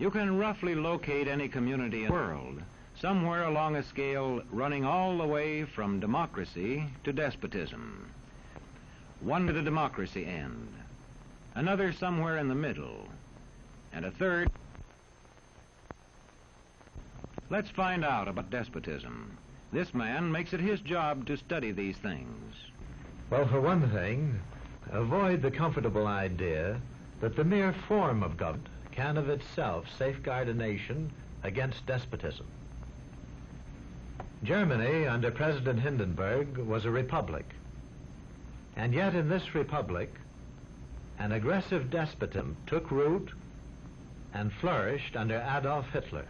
You can roughly locate any community in the world, somewhere along a scale running all the way from democracy to despotism. One to the democracy end, another somewhere in the middle, and a third. Let's find out about despotism. This man makes it his job to study these things. Well, for one thing, avoid the comfortable idea that the mere form of government can of itself safeguard a nation against despotism. Germany, under President Hindenburg, was a republic. And yet in this republic, an aggressive despotism took root and flourished under Adolf Hitler.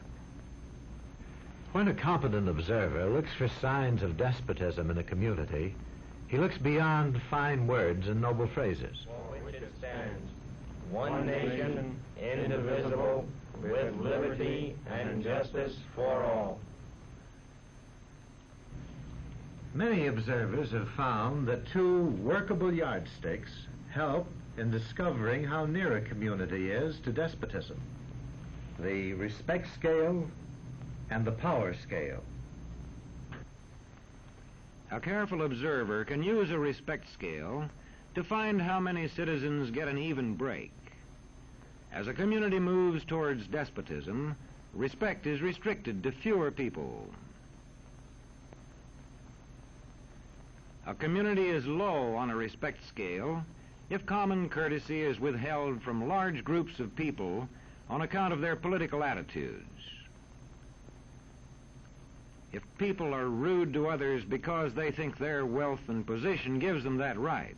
When a competent observer looks for signs of despotism in a community, he looks beyond fine words and noble phrases. For which it stands, one nation, indivisible, with liberty and justice for all. Many observers have found that two workable yardsticks help in discovering how near a community is to despotism: the respect scale and the power scale. A careful observer can use a respect scale to find how many citizens get an even break. As a community moves towards despotism, respect is restricted to fewer people. A community is low on a respect scale if common courtesy is withheld from large groups of people on account of their political attitudes. If people are rude to others because they think their wealth and position gives them that right,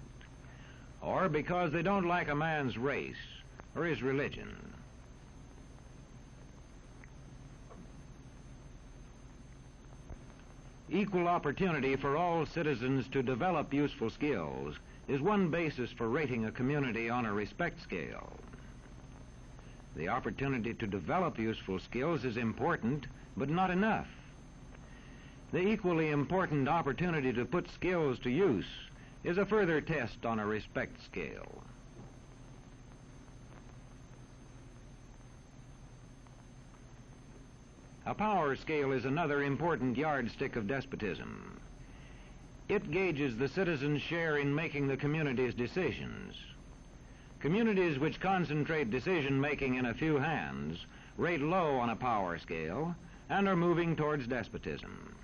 or because they don't like a man's race or his religion. Equal opportunity for all citizens to develop useful skills is one basis for rating a community on a respect scale. The opportunity to develop useful skills is important, but not enough. The equally important opportunity to put skills to use is a further test on a respect scale. A power scale is another important yardstick of despotism. It gauges the citizens' share in making the community's decisions. Communities which concentrate decision-making in a few hands rate low on a power scale and are moving towards despotism.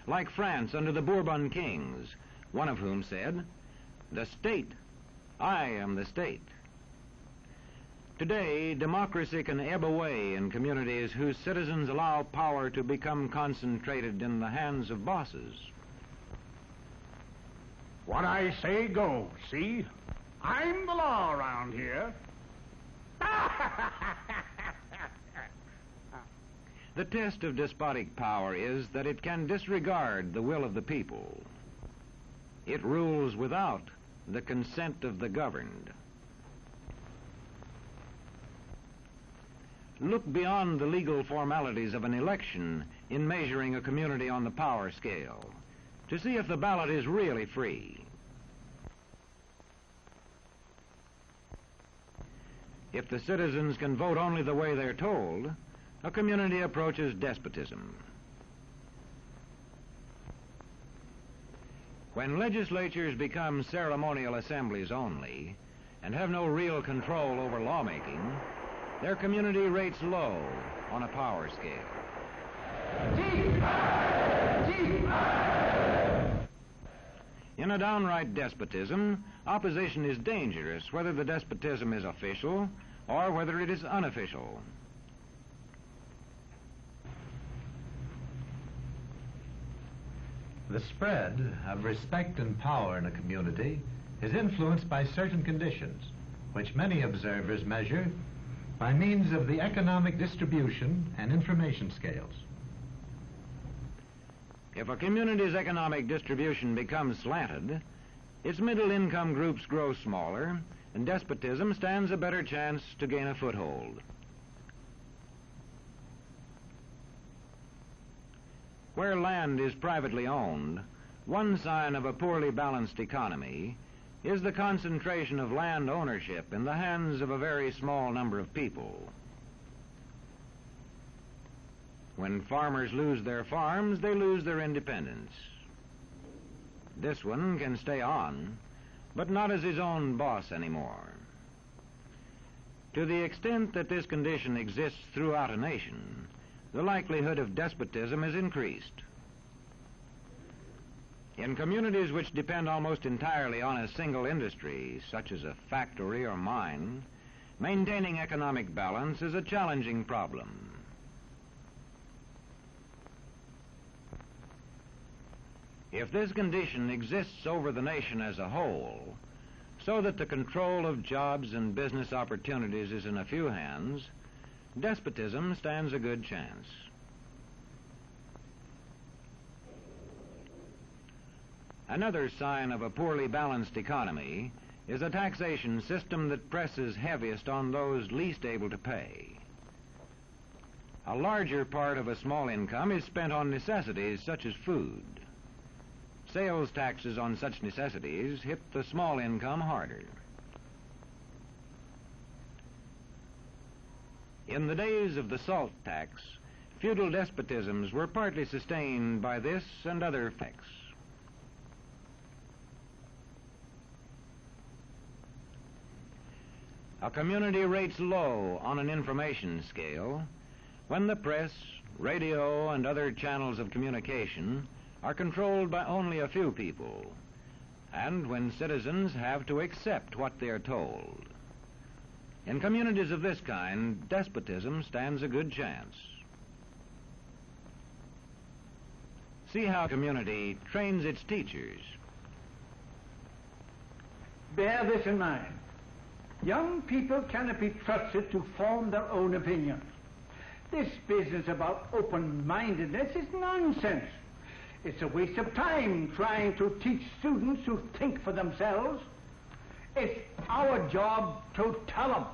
Like France under the Bourbon kings, one of whom said, "The state, I am the state." Today, democracy can ebb away in communities whose citizens allow power to become concentrated in the hands of bosses. What I say goes, see? I'm the law around here. The test of despotic power is that it can disregard the will of the people. It rules without the consent of the governed. Look beyond the legal formalities of an election in measuring a community on the power scale to see if the ballot is really free. If the citizens can vote only the way they're told, a community approaches despotism. When legislatures become ceremonial assemblies only and have no real control over lawmaking, their community rates low on a power scale. In a downright despotism, opposition is dangerous, whether the despotism is official or whether it is unofficial. The spread of respect and power in a community is influenced by certain conditions, which many observers measure by means of the economic distribution and information scales. If a community's economic distribution becomes slanted, its middle-income groups grow smaller, and despotism stands a better chance to gain a foothold. Where land is privately owned, one sign of a poorly balanced economy is the concentration of land ownership in the hands of a very small number of people. When farmers lose their farms, they lose their independence. This one can stay on, but not as his own boss anymore. To the extent that this condition exists throughout a nation, the likelihood of despotism is increased. In communities which depend almost entirely on a single industry, such as a factory or mine, maintaining economic balance is a challenging problem. If this condition exists over the nation as a whole, so that the control of jobs and business opportunities is in a few hands, despotism stands a good chance. Another sign of a poorly balanced economy is a taxation system that presses heaviest on those least able to pay. A larger part of a small income is spent on necessities such as food. Sales taxes on such necessities hit the small income harder. In the days of the salt tax, feudal despotisms were partly sustained by this and other effects. A community rates low on an information scale when the press, radio, and other channels of communication are controlled by only a few people, and when citizens have to accept what they are told. In communities of this kind, despotism stands a good chance. See how a community trains its teachers. Bear this in mind. Young people cannot be trusted to form their own opinions. This business about open-mindedness is nonsense. It's a waste of time trying to teach students to think for themselves. It's our job to tell them.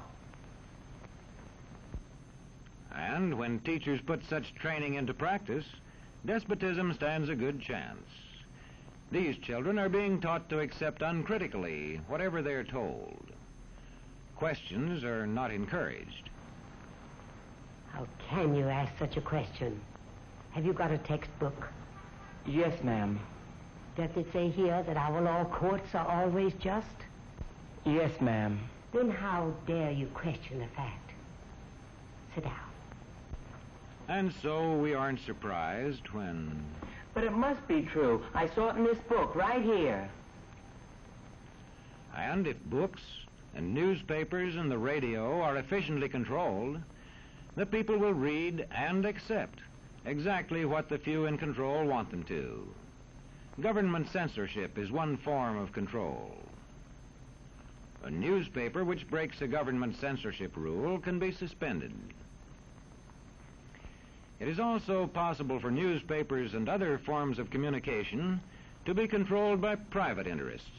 And when teachers put such training into practice, despotism stands a good chance. These children are being taught to accept uncritically whatever they're told. Questions are not encouraged. How can you ask such a question? Have you got a textbook? Yes, ma'am. Does it say here that our law courts are always just? Yes, ma'am. Then how dare you question the fact? Sit down. And so we aren't surprised when... But it must be true. I saw it in this book right here. And if books and newspapers and the radio are efficiently controlled, the people will read and accept exactly what the few in control want them to. Government censorship is one form of control. A newspaper which breaks a government censorship rule can be suspended. It is also possible for newspapers and other forms of communication to be controlled by private interests.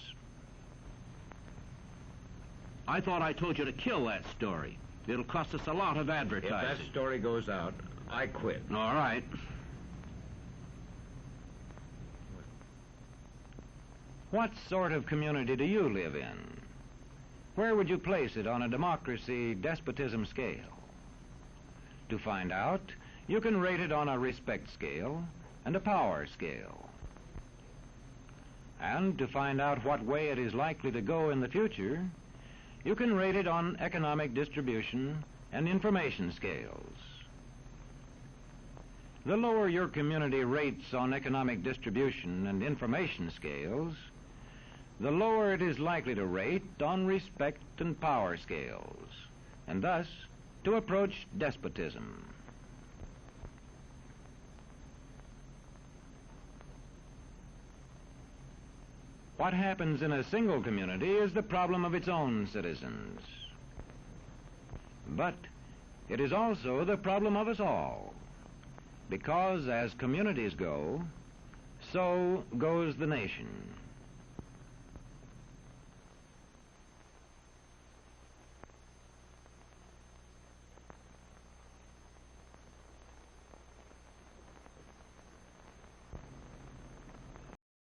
I thought I told you to kill that story. It'll cost us a lot of advertising. If that story goes out, I quit. All right. What sort of community do you live in? Where would you place it on a democracy-despotism scale? To find out, you can rate it on a respect scale and a power scale. And to find out what way it is likely to go in the future, you can rate it on economic distribution and information scales. The lower your community rates on economic distribution and information scales, the lower it is likely to rate on respect and power scales, and thus to approach despotism. What happens in a single community is the problem of its own citizens. But it is also the problem of us all, because as communities go, so goes the nation.